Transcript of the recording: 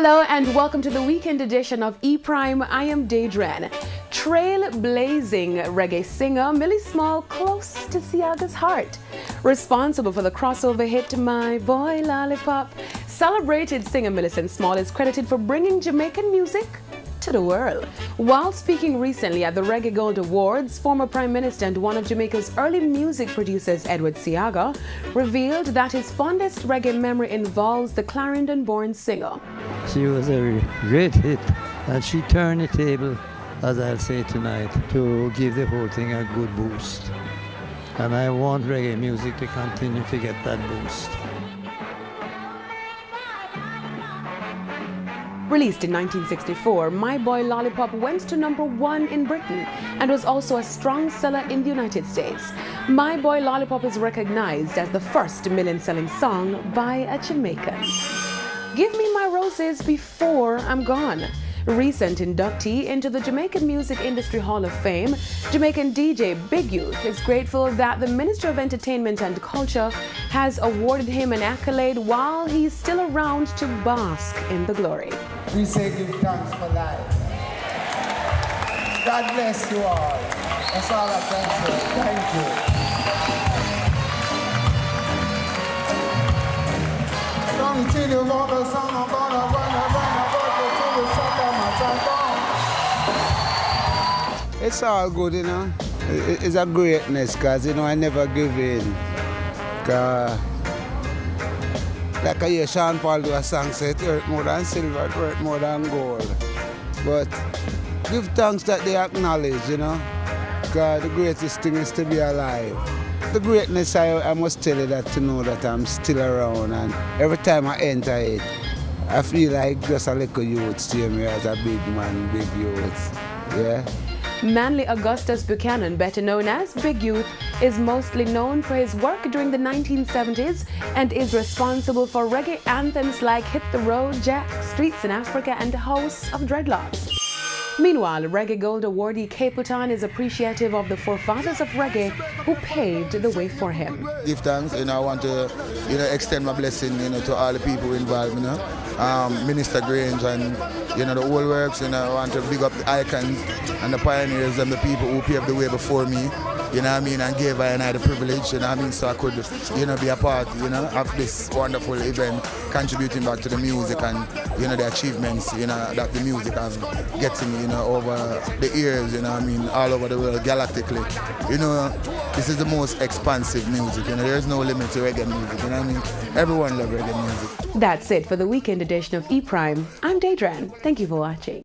Hello and welcome to the weekend edition of E-Prime. I am Daedren. Trailblazing reggae singer Millicent Small, close to Siaga's heart. Responsible for the crossover hit My Boy Lollipop, celebrated singer Millicent Small is credited for bringing Jamaican music to the world. While speaking recently at the Reggae Gold Awards, former Prime Minister and one of Jamaica's early music producers, Edward Siaga, revealed that his fondest reggae memory involves the Clarendon-born singer. She was a great hit, and she turned the table, as I'll say tonight, to give the whole thing a good boost. And I want reggae music to continue to get that boost. Released in 1964, My Boy Lollipop went to #1 in Britain and was also a strong seller in the United States. My Boy Lollipop is recognized as the first million-selling song by a Jamaican. Give Me My Roses Before I'm Gone. Recent inductee into the Jamaican Music Industry Hall of Fame, Jamaican DJ Big Youth is grateful that the Minister of Entertainment and Culture has awarded him an accolade while he's still around to bask in the glory. We say give thanks for life. God bless you all. That's all I can say. Thank you. Don't tell you about the song, I'm gonna run to the shop on my trombone. It's all good, you know. It's a greatness, because, you know, I never give in. Like I hear Sean Paul do a song, say it hurt more than silver, it hurt more than gold. But give thanks that they acknowledge, you know, because the greatest thing is to be alive. The greatness, I must tell you that to know that I'm still around, and every time I enter it, I feel like just a little youth see me as a big man, big youth, yeah. Manly Augustus Buchanan, better known as Big Youth, is mostly known for his work during the 1970s and is responsible for reggae anthems like Hit the Road Jack, Streets in Africa and House of Dreadlocks. Meanwhile, Reggae Gold awardee Capleton is appreciative of the forefathers of reggae who paved the way for him. Give thanks, I want to, extend my blessing, to all the people involved, Minister Grange and, the whole works, I want to big up the icons and the pioneers and the people who paved the way before me, and gave I the privilege, so I could, be a part, of this wonderful event, contributing back to the music and, the achievements, that the music has getting, over the years, all over the world, galactically. This is the most expansive music, there is no limit to reggae music, Everyone loves reggae music. That's it for the weekend edition of E-Prime. I'm Daedren. Thank you for watching.